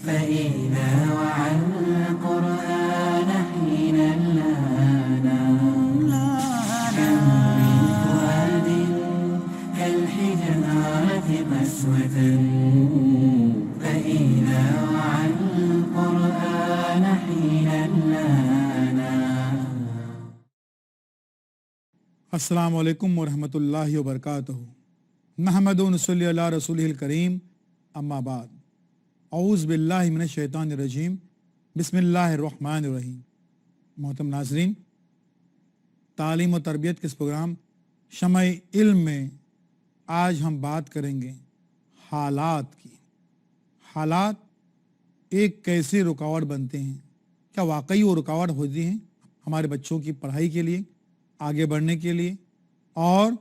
فإذا وعى القرآن حين لانا كم من فؤاد كالحجارة قسوة فإذا وعى القرآن حين لانا. السلام علیکم ورحمۃ اللہ وبرکاتہ. نحمد و نصلی علی رسولہ الکریم، اما بعد. اعوذ باللہ من الشیطان الرجیم، بسم اللہ الرحمن الرحیم. محترم ناظرین، تعلیم و تربیت کے اس پروگرام شمع علم میں آج ہم بات کریں گے حالات کی. حالات ایک کیسے رکاوٹ بنتے ہیں؟ کیا واقعی وہ رکاوٹ ہوتی ہیں ہمارے بچوں کی پڑھائی کے لیے، آگے بڑھنے کے لیے اور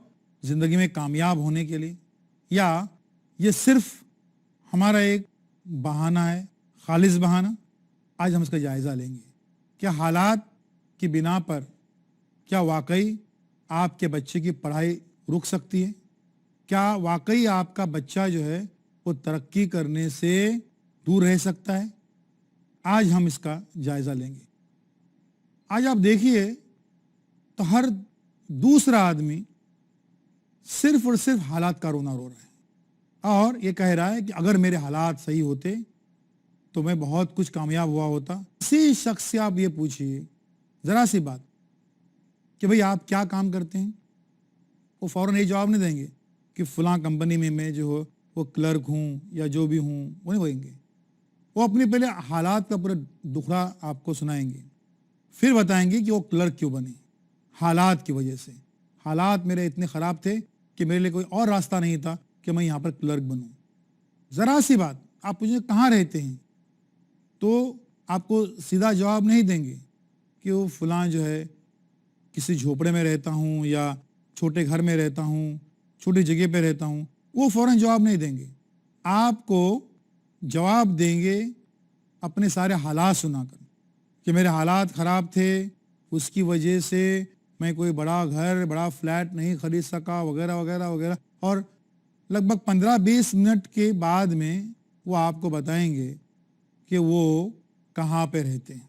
زندگی میں کامیاب ہونے کے لیے، یا یہ صرف ہمارا ایک بہانہ ہے، خالص بہانہ؟ آج ہم اس کا جائزہ لیں گے. کیا حالات کی بنا پر کیا واقعی آپ کے بچے کی پڑھائی رک سکتی ہے؟ کیا واقعی آپ کا بچہ جو ہے وہ ترقی کرنے سے دور رہ سکتا ہے؟ آج ہم اس کا جائزہ لیں گے. آج آپ دیکھیے تو ہر دوسرا آدمی صرف اور صرف حالات کا رونا رو رہا ہے اور یہ کہہ رہا ہے کہ اگر میرے حالات صحیح ہوتے تو میں بہت کچھ کامیاب ہوا ہوتا. اسی شخص سے آپ یہ پوچھئے ذرا سی بات کہ بھئی آپ کیا کام کرتے ہیں، وہ فوراً یہ جواب نہیں دیں گے کہ فلاں کمپنی میں جو ہو وہ کلرک ہوں یا جو بھی ہوں، وہ نہیں بولیں گے. وہ اپنے پہلے حالات کا پورا دکھڑا آپ کو سنائیں گے، پھر بتائیں گے کہ وہ کلرک کیوں بنے. حالات کی وجہ سے. حالات میرے اتنے خراب تھے کہ میرے لیے کوئی اور راستہ نہیں تھا کہ میں یہاں پر کلرک بنوں. ذرا سی بات آپ پوچھیں کہاں رہتے ہیں تو آپ کو سیدھا جواب نہیں دیں گے کہ وہ فلاں جو ہے کسی جھوپڑے میں رہتا ہوں یا چھوٹے گھر میں رہتا ہوں، چھوٹی جگہ پہ رہتا ہوں. وہ فوراً جواب نہیں دیں گے. آپ کو جواب دیں گے اپنے سارے حالات سنا کر کہ میرے حالات خراب تھے، اس کی وجہ سے میں کوئی بڑا گھر، بڑا فلیٹ نہیں خرید سکا، وغیرہ وغیرہ وغیرہ. اور لگ بھگ 15-20 منٹ کے بعد میں وہ آپ کو بتائیں گے کہ وہ کہاں پہ رہتے ہیں.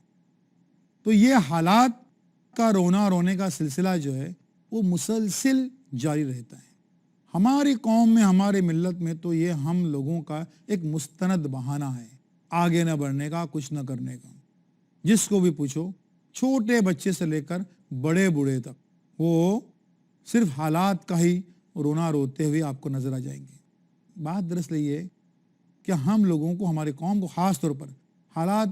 تو یہ حالات کا رونا رونے کا سلسلہ جو ہے وہ مسلسل جاری رہتا ہے. ہماری قوم میں، ہماری ملت میں تو یہ ہم لوگوں کا ایک مستند بہانہ ہے آگے نہ بڑھنے کا، کچھ نہ کرنے کا. جس کو بھی پوچھو، چھوٹے بچے سے لے کر بڑے بوڑھے تک، وہ صرف حالات کا ہی رونا روتے ہوئے آپ کو نظر آ جائیں گے. بات دراصل یہ ہے کہ ہم لوگوں کو، ہمارے قوم کو خاص طور پر حالات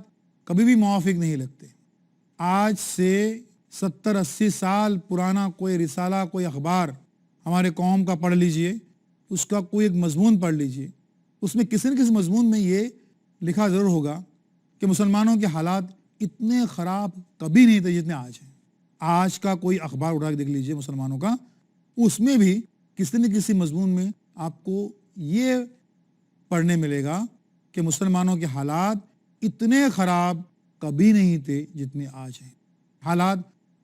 کبھی بھی موافق نہیں لگتے. آج سے 70-80 سال پرانا کوئی رسالہ، کوئی اخبار ہمارے قوم کا پڑھ لیجئے، اس کا کوئی ایک مضمون پڑھ لیجئے، اس میں کسی نہ کسی مضمون میں یہ لکھا ضرور ہوگا کہ مسلمانوں کے حالات اتنے خراب کبھی نہیں تھے جتنے آج ہیں. آج کا کوئی اخبار اٹھا کے دیکھ لیجئے مسلمانوں کا، اس میں بھی کسی نہ کسی مضمون میں آپ کو یہ پڑھنے ملے گا کہ مسلمانوں کے حالات اتنے خراب کبھی نہیں تھے جتنے آج ہیں. حالات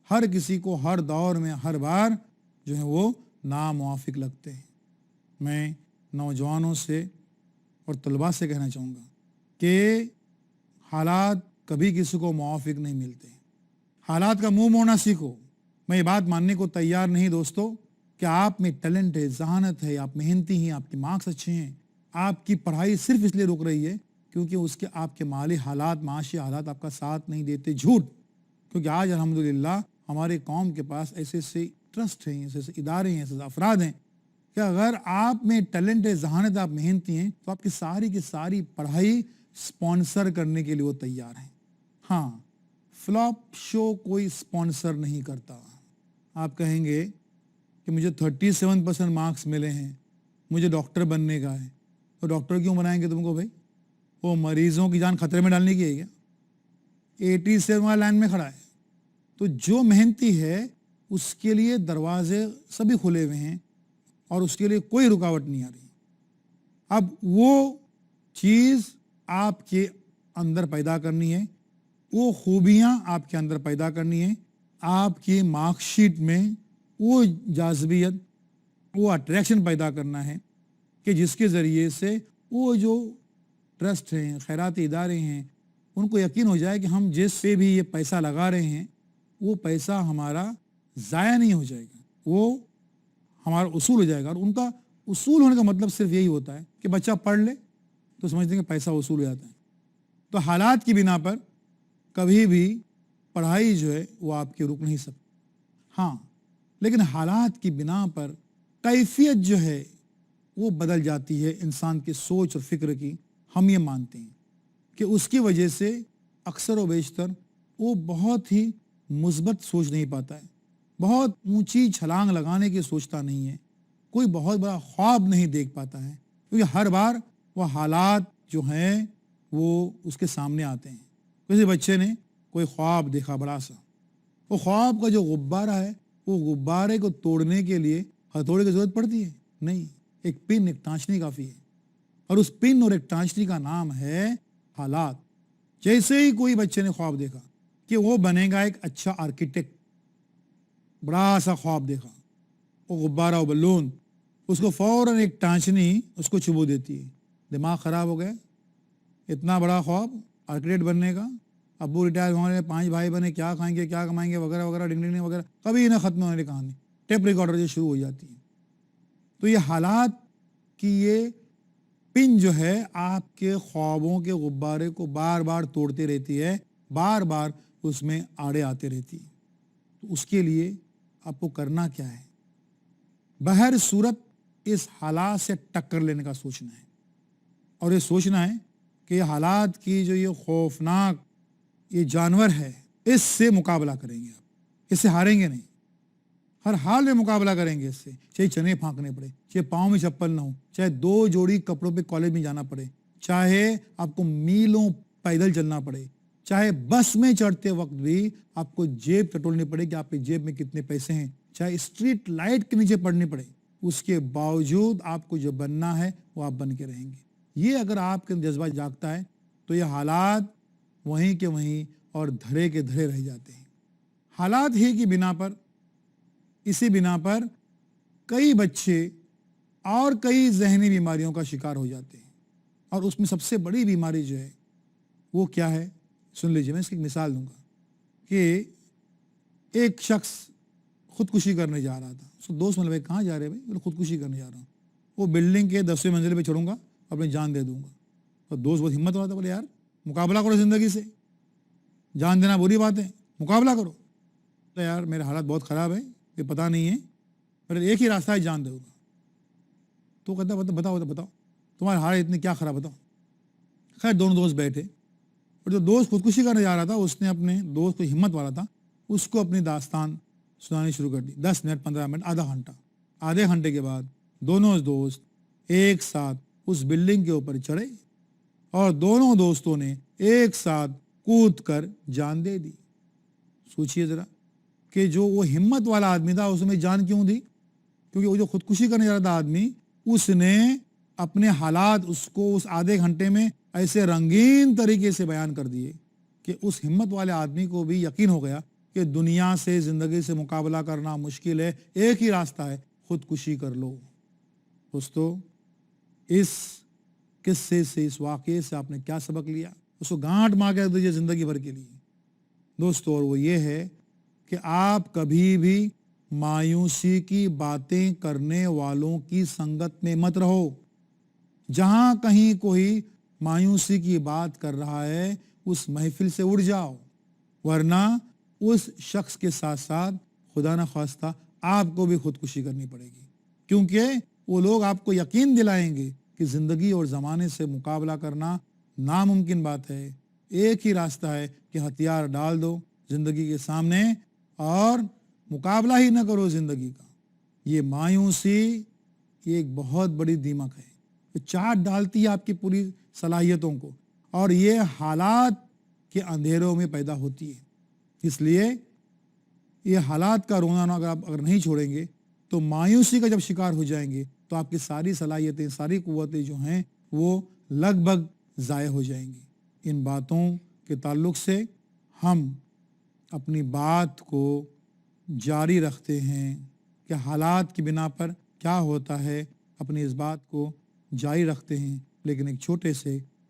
ہر کسی کو ہر دور میں ہر بار جو ہیں وہ ناموافق لگتے ہیں. میں نوجوانوں سے اور طلباء سے کہنا چاہوں گا کہ حالات کبھی کسی کو موافق نہیں ملتے. حالات کا منہ موڑنا سیکھو. میں یہ بات ماننے کو تیار نہیں دوستو کہ آپ میں ٹیلنٹ ہے، ذہانت ہے، آپ محنتی ہیں، آپ کے مارکس اچھے ہیں، آپ کی پڑھائی صرف اس لیے رک رہی ہے کیونکہ اس کے آپ کے مالی حالات، معاشی حالات آپ کا ساتھ نہیں دیتے. جھوٹ. کیونکہ آج الحمدللہ ہمارے قوم کے پاس ایسے ایسے ٹرسٹ ہیں، ایسے ایسے ادارے ہیں، ایسے افراد ہیں کہ اگر آپ میں ٹیلنٹ ہے، ذہانت، آپ محنتی ہیں تو آپ کی ساری پڑھائی سپانسر کرنے کے لیے وہ تیار ہیں. ہاں، فلاپ شو کوئی سپانسر نہیں کرتا. آپ کہیں گے کہ مجھے 37% مارکس ملے ہیں، مجھے ڈاکٹر بننے کا ہے. تو ڈاکٹر کیوں بنائیں گے تم کو بھائی؟ وہ مریضوں کی جان خطرے میں ڈالنے کی ہے کیا؟ 87 والا لائن میں کھڑا ہے. تو جو محنتی ہے اس کے لیے دروازے سبھی کھلے ہوئے ہیں اور اس کے لیے کوئی رکاوٹ نہیں آ رہی. اب وہ چیز آپ کے اندر پیدا کرنی ہے، وہ خوبیاں آپ کے اندر پیدا کرنی ہے، آپ کی مارک شیٹ میں وہ جاذبیت، وہ اٹریکشن پیدا کرنا ہے کہ جس کے ذریعے سے وہ جو ٹرسٹ ہیں, خیراتی ادارے ہیں, ان کو یقین ہو جائے کہ ہم جس پہ بھی یہ پیسہ لگا رہے ہیں وہ پیسہ ہمارا ضائع نہیں ہو جائے گا, وہ ہمارا اصول ہو جائے گا. اور ان کا اصول ہونے کا مطلب صرف یہی ہوتا ہے کہ بچہ پڑھ لے تو سمجھتے ہیں کہ پیسہ اصول ہو جاتا ہے. تو حالات کی بنا پر کبھی بھی پڑھائی جو ہے وہ آپ کی رک نہیں سکتی. ہاں, لیکن حالات کی بنا پر کیفیت جو ہے وہ بدل جاتی ہے انسان کی سوچ اور فکر کی. ہم یہ مانتے ہیں کہ اس کی وجہ سے اکثر و بیشتر وہ بہت ہی مثبت سوچ نہیں پاتا ہے, بہت اونچی چھلانگ لگانے کی سوچتا نہیں ہے, کوئی بہت بڑا خواب نہیں دیکھ پاتا ہے, کیونکہ ہر بار وہ حالات جو ہیں وہ اس کے سامنے آتے ہیں. کسی بچے نے کوئی خواب دیکھا بڑا سا, وہ خواب کا جو غبارہ ہے وہ غبارے کو توڑنے کے لیے ہتھوڑے کی ضرورت پڑتی ہے؟ نہیں, ایک پن, ایک ٹانچنی کافی ہے. اور اس پن اور ایک ٹانچنی کا نام ہے حالات. جیسے ہی کوئی بچے نے خواب دیکھا کہ وہ بنے گا ایک اچھا آرکیٹیکٹ, بڑا سا خواب دیکھا, وہ غبارہ و بلون, اس کو فوراً ایک ٹانچنی اس کو چبو دیتی ہے. دماغ خراب ہو گیا, اتنا بڑا خواب آرکیٹیکٹ بننے کا, ابو ریٹائر ہونے, 5 بھائی بنے, کیا کھائیں گے, کیا کمائیں گے, وغیرہ وغیرہ, ڈنگ ڈنگ وغیرہ, کبھی نہ ختم ہونے کی کہانی. ٹیپ ریکارڈر جو شروع ہو جاتی ہے. تو یہ حالات کی یہ پن جو ہے آپ کے خوابوں کے غبارے کو بار بار توڑتے رہتی ہے, بار بار اس میں آڑے آتے رہتی ہے. تو اس کے لیے آپ کو کرنا کیا ہے؟ بہر صورت اس حالات سے ٹکر لینے کا سوچنا ہے, اور یہ سوچنا ہے کہ یہ حالات کی جو یہ خوفناک یہ جانور ہے اس سے مقابلہ کریں گے. آپ اس سے ہاریں گے نہیں, ہر حال میں مقابلہ کریں گے اس سے, چاہے چنے پھانکنے پڑے, چاہے پاؤں میں چپل نہ ہو, چاہے 2 جوڑی کپڑوں پہ کالج میں جانا پڑے, چاہے آپ کو میلوں پیدل چلنا پڑے, چاہے بس میں چڑھتے وقت بھی آپ کو جیب ٹٹولنی پڑے کہ آپ کی جیب میں کتنے پیسے ہیں, چاہے اسٹریٹ لائٹ کے نیچے پڑنی پڑے, اس کے باوجود آپ کو جو بننا ہے وہ آپ بن کے رہیں گے. یہ اگر آپ کے جذبہ جاگتا ہے تو یہ حالات وہیں کے وہیں اور دھرے کے دھرے رہ جاتے ہیں. حالات ہی کی بنا پر, اسی بنا پر کئی بچے اور کئی ذہنی بیماریوں کا شکار ہو جاتے ہیں. اور اس میں سب سے بڑی بیماری جو ہے وہ کیا ہے, سن لیجیے, میں اس کی ایک مثال دوں گا کہ ایک شخص خودکشی کرنے جا رہا تھا. اس کو دوست ملے, کہاں جا رہے بھائی؟ میں خودکشی کرنے جا رہا ہوں, وہ بلڈنگ کے 10ویں منزل پہ چڑھوں گا, اپنی جان دے دوں گا. اور دوست بہت ہمت والا تھا, بولے یار مقابلہ کرو زندگی سے, جان دینا بری بات ہے, مقابلہ کرو. تو یار میرے حالات بہت خراب ہے, یہ پتہ نہیں ہے, میرا ایک ہی راستہ ہے, جان دوں گا. تو کہتا بتاؤ تمہارے حالات اتنے کیا خراب, بتاؤ. خیر دونوں دوست بیٹھے, اور جو دوست خودکشی کرنے جا رہا تھا اس نے اپنے دوست کو, ہمت والا تھا, اس کو اپنی داستان سنانی شروع کر دی. 10 منٹ, 15 منٹ, آدھا گھنٹہ. آدھے گھنٹے کے بعد دونوں دوست ایک ساتھ اس بلڈنگ کے اوپر چڑھے اور دونوں دوستوں نے ایک ساتھ کود کر جان دے دی. سوچئے ذرا کہ جو وہ ہمت والا آدمی تھا اس میں جان کیوں دی؟ کیونکہ وہ جو خودکشی کرنے جا رہا تھا آدمی, اس نے اپنے حالات اس کو اس آدھے گھنٹے میں ایسے رنگین طریقے سے بیان کر دیے کہ اس ہمت والے آدمی کو بھی یقین ہو گیا کہ دنیا سے, زندگی سے مقابلہ کرنا مشکل ہے, ایک ہی راستہ ہے, خودکشی کر لو. دوستو, اس قصے سے, اس واقعے سے آپ نے کیا سبق لیا؟ اس کو گانٹ مار کے دیجیے زندگی بھر کے لیے دوستو, اور وہ یہ ہے کہ آپ کبھی بھی مایوسی کی باتیں کرنے والوں کی سنگت میں مت رہو. جہاں کہیں کوئی مایوسی کی بات کر رہا ہے اس محفل سے اڑ جاؤ, ورنہ اس شخص کے ساتھ ساتھ خدا نہ خواستہ آپ کو بھی خودکشی کرنی پڑے گی. کیونکہ وہ لوگ آپ کو یقین دلائیں گے کہ زندگی اور زمانے سے مقابلہ کرنا ناممکن بات ہے, ایک ہی راستہ ہے کہ ہتھیار ڈال دو زندگی کے سامنے اور مقابلہ ہی نہ کرو زندگی کا. یہ مایوسی یہ ایک بہت بڑی دیمک ہے, یہ چاٹ ڈالتی ہے آپ کی پوری صلاحیتوں کو, اور یہ حالات کے اندھیروں میں پیدا ہوتی ہے. اس لیے یہ حالات کا رونا اگر آپ نہیں چھوڑیں گے تو مایوسی کا جب شکار ہو جائیں گے تو آپ کی ساری صلاحیتیں, ساری قوتیں جو ہیں وہ لگ بھگ ضائع ہو جائیں گی. ان باتوں کے تعلق سے ہم اپنی بات کو جاری رکھتے ہیں کہ حالات کی بنا پر کیا ہوتا ہے, اپنی اس بات کو جاری رکھتے ہیں, لیکن ایک چھوٹے سے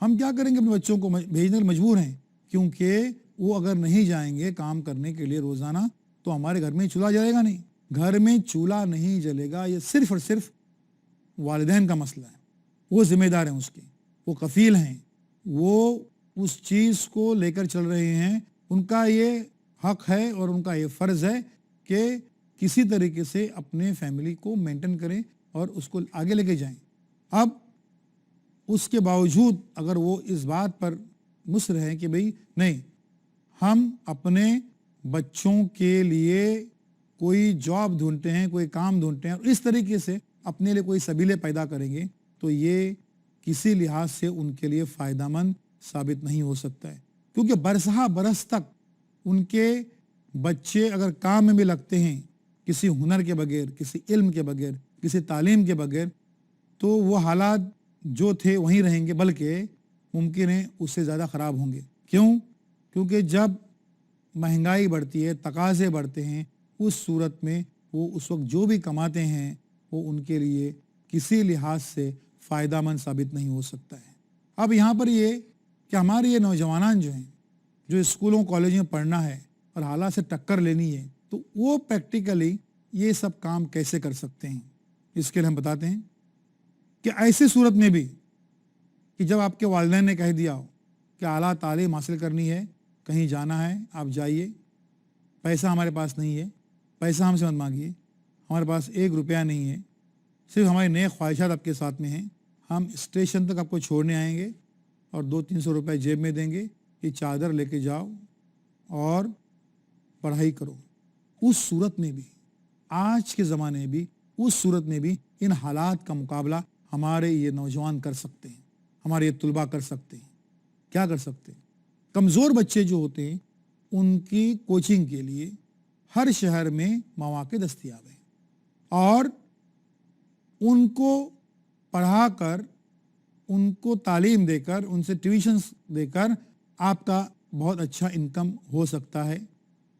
ہم کیا کریں گے؟ اپنے بچوں کو بھیجنے کے مجبور ہیں، کیونکہ وہ اگر نہیں جائیں گے کام کرنے کے لیے روزانہ تو ہمارے گھر میں چولہا جلے گا نہیں، گھر میں چولہا نہیں جلے گا۔ یہ صرف اور صرف والدین کا مسئلہ ہے، وہ ذمہ دار ہیں اس کے، وہ کفیل ہیں، وہ اس چیز کو لے کر چل رہے ہیں، ان کا یہ حق ہے اور ان کا یہ فرض ہے کہ کسی طریقے سے اپنے فیملی کو مینٹین کریں اور اس کو آگے لے کے جائیں۔ اب اس کے باوجود اگر وہ اس بات پر مصر ہیں کہ بھئی نہیں، ہم اپنے بچوں کے لیے کوئی جاب ڈھونڈتے ہیں، کوئی کام ڈھونڈتے ہیں اور اس طریقے سے اپنے لیے کوئی سبیلیں پیدا کریں گے، تو یہ کسی لحاظ سے ان کے لیے فائدہ مند ثابت نہیں ہو سکتا ہے، کیونکہ برسہ برس تک ان کے بچے اگر کام میں بھی لگتے ہیں کسی ہنر کے بغیر، کسی علم کے بغیر، کسی تعلیم کے بغیر، تو وہ حالات جو تھے وہیں رہیں گے، بلکہ ممکن ہے اس سے زیادہ خراب ہوں گے۔ کیوں؟ کیونکہ جب مہنگائی بڑھتی ہے، تقاضے بڑھتے ہیں، اس صورت میں وہ اس وقت جو بھی کماتے ہیں وہ ان کے لیے کسی لحاظ سے فائدہ مند ثابت نہیں ہو سکتا ہے۔ اب یہاں پر یہ کہ ہمارے یہ نوجوانان جو ہیں، جو اسکولوں کالجوں میں پڑھنا ہے اور حالات سے ٹکر لینی ہے، تو وہ پریکٹیکلی یہ سب کام کیسے کر سکتے ہیں؟ اس کے لیے ہم بتاتے ہیں کہ ایسی صورت میں بھی کہ جب آپ کے والدین نے کہہ دیا ہو کہ اعلیٰ تعلیم حاصل کرنی ہے، کہیں جانا ہے، آپ جائیے، پیسہ ہمارے پاس نہیں ہے، پیسہ ہم سے مت مانگیے، ہمارے پاس 1 روپیہ نہیں ہے، صرف ہماری نیک خواہشات آپ کے ساتھ میں ہیں، ہم اسٹیشن تک آپ کو چھوڑنے آئیں گے اور 200-300 روپے جیب میں دیں گے، یہ چادر لے کے جاؤ اور پڑھائی کرو۔ اس صورت میں بھی، آج کے زمانے میں بھی، اس صورت میں بھی ان حالات کا مقابلہ ہمارے یہ نوجوان کر سکتے ہیں، ہمارے یہ طلباء کر سکتے ہیں۔ کیا کر سکتے ہیں؟ کمزور بچے جو ہوتے ہیں ان کی کوچنگ کے لیے ہر شہر میں مواقع دستیاب ہیں، اور ان کو پڑھا کر، ان کو تعلیم دے کر، ان سے ٹیوشنز دے کر آپ کا بہت اچھا انکم ہو سکتا ہے۔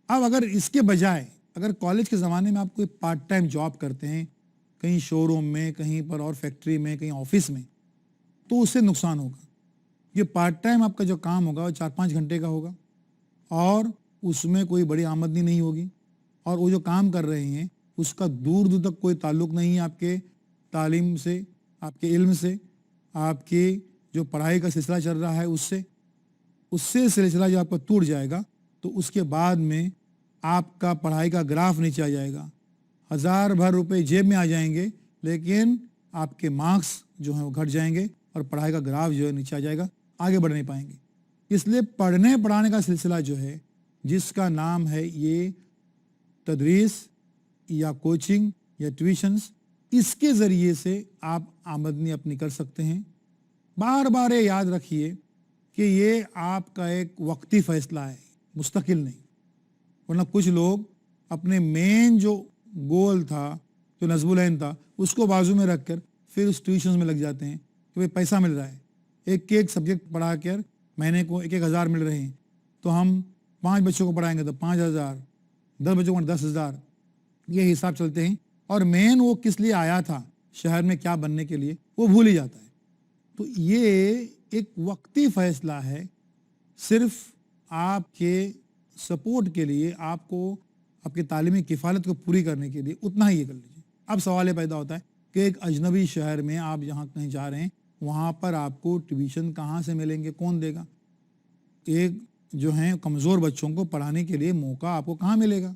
اب اگر اس کے بجائے اگر کالج کے زمانے میں آپ کوئی پارٹ ٹائم جاب کرتے ہیں، کہیں شو روم میں، کہیں پر اور فیکٹری میں، کہیں آفس میں، تو اس سے نقصان ہوگا۔ یہ پارٹ ٹائم آپ کا جو کام ہوگا وہ 4-5 گھنٹے کا ہوگا اور اس میں کوئی بڑی آمدنی نہیں ہوگی، اور وہ جو کام کر رہے ہیں اس کا دور دور تک کوئی تعلق نہیں ہے آپ کے تعلیم سے، آپ کے علم سے، آپ کی جو پڑھائی کا سلسلہ چل رہا ہے اس سے سلسلہ جو آپ کا ٹوٹ جائے گا تو اس کے بعد میں آپ کا پڑھائی کا گراف نیچے آ جائے گا، 1000 بھر روپے جیب میں آ جائیں گے، لیکن آپ کے مارکس جو ہیں وہ گھٹ جائیں گے اور پڑھائی کا گراف جو ہے نیچے آ جائے گا، آگے بڑھ نہیں پائیں گے۔ اس لیے پڑھنے پڑھانے کا سلسلہ جو ہے، جس کا نام ہے یہ تدریس یا کوچنگ یا ٹیوشنز، اس کے ذریعے سے آپ آمدنی اپنی کر سکتے ہیں۔ بار بار یہ یاد رکھیے کہ یہ آپ کا ایک وقتی فیصلہ ہے، مستقل نہیں، ورنہ کچھ لوگ اپنے مین جو گول تھا، جو نصب العین تھا، اس کو بازو میں رکھ کر پھر اس ٹیوشنز میں لگ جاتے ہیں کہ پیسہ مل رہا ہے، ایک سبجیکٹ پڑھا کر مہینے کو 1,000 مل رہے ہیں، تو ہم 5 بچوں کو پڑھائیں گے تو 5,000، 10 بچوں کو 10,000، یہ حساب چلتے ہیں، اور مین وہ کس لیے آیا تھا، شہر میں کیا بننے کے لیے، وہ بھول ہی جاتا ہے۔ تو یہ ایک وقتی فیصلہ ہے، صرف آپ کے سپورٹ کے لیے، آپ کو آپ کی تعلیمی کفالت کو پوری کرنے کے لیے اتنا ہی یہ کر لیجیے۔ اب سوال یہ پیدا ہوتا ہے کہ ایک اجنبی شہر میں آپ جہاں کہیں جا رہے ہیں، وہاں پر آپ کو ٹیوشن کہاں سے ملیں گے، کون دے گا؟ ایک جو ہیں کمزور بچوں کو پڑھانے کے لیے موقع آپ کو کہاں ملے گا؟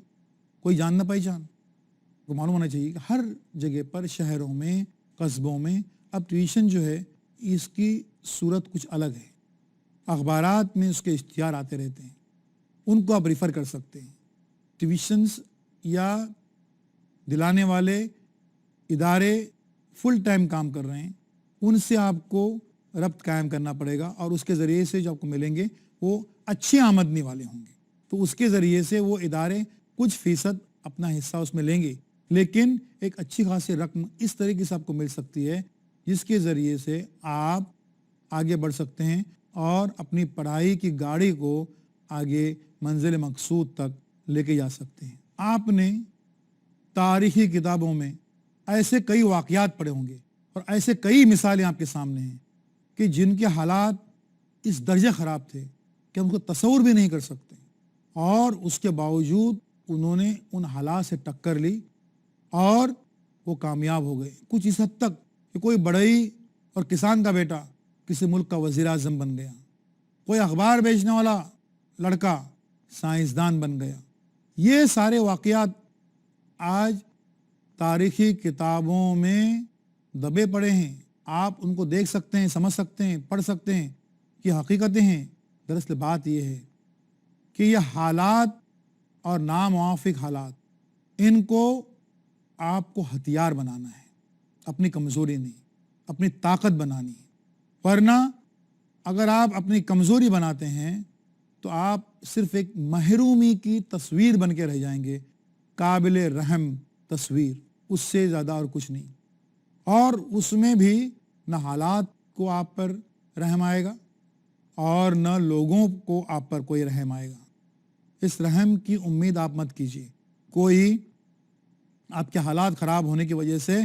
کوئی جان نہ پہچان کو معلوم ہونا چاہیے کہ ہر جگہ پر، شہروں میں، قصبوں میں اب ٹیوشن جو ہے اس کی صورت کچھ الگ ہے، اخبارات میں اس کے اشتہار آتے رہتے ہیں، ان کو آپ ریفر کر سکتے ہیں۔ ٹیوشنز یا دلانے والے ادارے فل ٹائم کام کر رہے ہیں، ان سے آپ کو ربط قائم کرنا پڑے گا، اور اس کے ذریعے سے جو آپ کو ملیں گے وہ اچھی آمدنی والے ہوں گے، تو اس کے ذریعے سے وہ ادارے کچھ فیصد اپنا حصہ اس میں لیں گے، لیکن ایک اچھی خاصی رقم اس طریقے سے آپ کو مل سکتی ہے جس کے ذریعے سے آپ آگے بڑھ سکتے ہیں اور اپنی پڑھائی کی گاڑی کو آگے منزل مقصود تک لے کے جا سکتے ہیں۔ آپ نے تاریخی کتابوں میں ایسے کئی واقعات پڑھے ہوں گے اور ایسے کئی مثالیں آپ کے سامنے ہیں کہ جن کے حالات اس درجے خراب تھے کہ ہم اس کو تصور بھی نہیں کر سکتے، اور اس کے باوجود انہوں نے ان حالات سے ٹکر لی اور وہ کامیاب ہو گئے، کچھ اس حد تک کہ کوئی بڑھئی اور کسان کا بیٹا کسی ملک کا وزیر اعظم بن گیا، کوئی اخبار بیچنے والا لڑکا سائنسدان بن گیا۔ یہ سارے واقعات آج تاریخی کتابوں میں دبے پڑے ہیں، آپ ان کو دیکھ سکتے ہیں، سمجھ سکتے ہیں، پڑھ سکتے ہیں کہ حقیقتیں ہیں۔ دراصل بات یہ ہے کہ یہ حالات اور ناموافق حالات، ان کو آپ کو ہتھیار بنانا ہے، اپنی کمزوری نہیں، اپنی طاقت بنانی ہے، ورنہ اگر آپ اپنی کمزوری بناتے ہیں تو آپ صرف ایک محرومی کی تصویر بن کے رہ جائیں گے، قابل رحم تصویر، اس سے زیادہ اور کچھ نہیں، اور اس میں بھی نہ حالات کو آپ پر رحم آئے گا اور نہ لوگوں کو آپ پر کوئی رحم آئے گا۔ اس رحم کی امید آپ مت کیجیے، کوئی آپ کے حالات خراب ہونے کی وجہ سے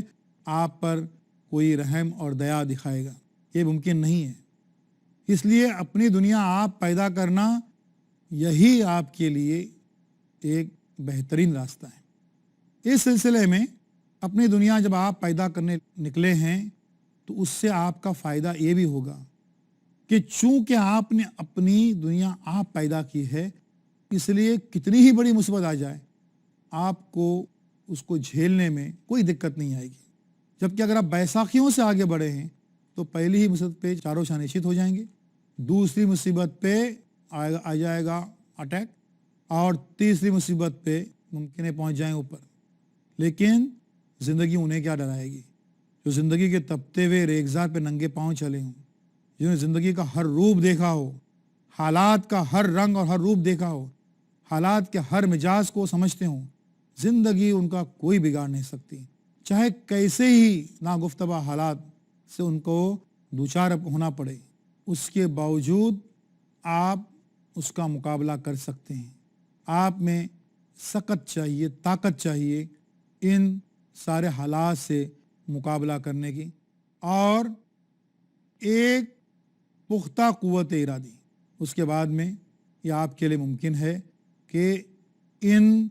آپ پر کوئی رحم اور دیا دکھائے گا، یہ ممکن نہیں ہے۔ اس لیے اپنی دنیا آپ پیدا کرنا، یہی آپ کے لیے ایک بہترین راستہ ہے۔ اس سلسلے میں اپنی دنیا جب آپ پیدا کرنے نکلے ہیں تو اس سے آپ کا فائدہ یہ بھی ہوگا کہ چونکہ آپ نے اپنی دنیا آپ پیدا کی ہے، اس لیے کتنی ہی بڑی مصیبت آ جائے آپ کو اس کو جھیلنے میں کوئی دقت نہیں آئے گی۔ جبکہ اگر آپ بیساکھیوں سے آگے بڑھے ہیں تو پہلی ہی مصیبت پہ چاروں شانشت ہو جائیں گے، دوسری مصیبت پہ آ جائے گا اٹیک، اور تیسری مصیبت پہ ممکن ہے پہنچ جائیں اوپر۔ لیکن زندگی انہیں کیا ڈرائے گی جو زندگی کے تپتے ہوئے ریگزار پہ ننگے پاؤں چلے ہوں، جنہوں نے زندگی کا ہر روپ دیکھا ہو، حالات کا ہر رنگ اور ہر روپ دیکھا ہو، حالات کے ہر مزاج کو سمجھتے ہوں۔ زندگی ان کا کوئی بگاڑ نہیں سکتی، چاہے کیسے ہی ناگفتہ حالات سے ان کو دوچار ہونا پڑے، اس کے باوجود آپ اس کا مقابلہ کر سکتے ہیں۔ آپ میں سخت چاہیے، طاقت چاہیے ان سارے حالات سے مقابلہ کرنے کی، اور ایک پختہ قوت ارادی۔ اس کے بعد میں یہ آپ کے لیے ممکن ہے کہ ان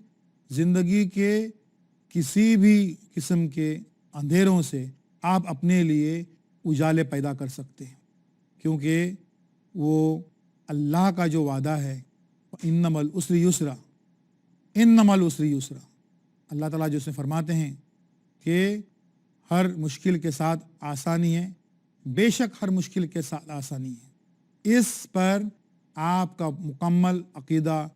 زندگی کے کسی بھی قسم کے اندھیروں سے آپ اپنے لیے اجالے پیدا کر سکتے ہیں، کیونکہ وہ اللہ کا جو وعدہ ہے، انما العسر یسرا، انما العسر یسرا، اللہ تعالیٰ جو سے فرماتے ہیں کہ ہر مشکل کے ساتھ آسانی ہے، بے شک ہر مشکل کے ساتھ آسانی ہے۔ اس پر آپ کا مکمل عقیدہ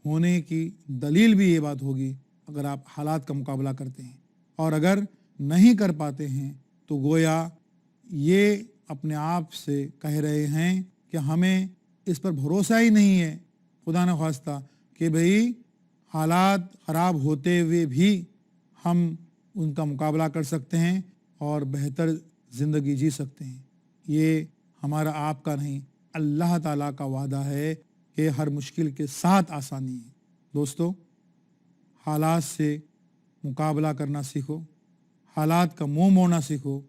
ہونے کی دلیل بھی یہ بات ہوگی اگر آپ حالات کا مقابلہ کرتے ہیں، اور اگر نہیں کر پاتے ہیں تو گویا یہ اپنے آپ سے کہہ رہے ہیں کہ ہمیں اس پر بھروسہ ہی نہیں ہے، خدا نخواستہ، کہ بھئی حالات خراب ہوتے ہوئے بھی ہم ان کا مقابلہ کر سکتے ہیں اور بہتر زندگی جی سکتے ہیں۔ یہ ہمارا آپ کا نہیں، اللہ تعالیٰ کا وعدہ ہے کہ ہر مشکل کے ساتھ آسانی ہے۔ دوستو، حالات سے مقابلہ کرنا سیکھو، حالات کا منہ موڑنا سیکھو،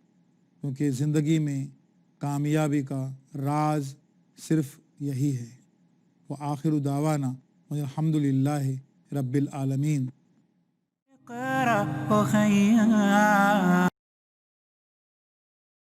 کیونکہ زندگی میں کامیابی کا راز صرف یہی ہے۔ وآخر دعوانا الحمدللہ رب العالمین۔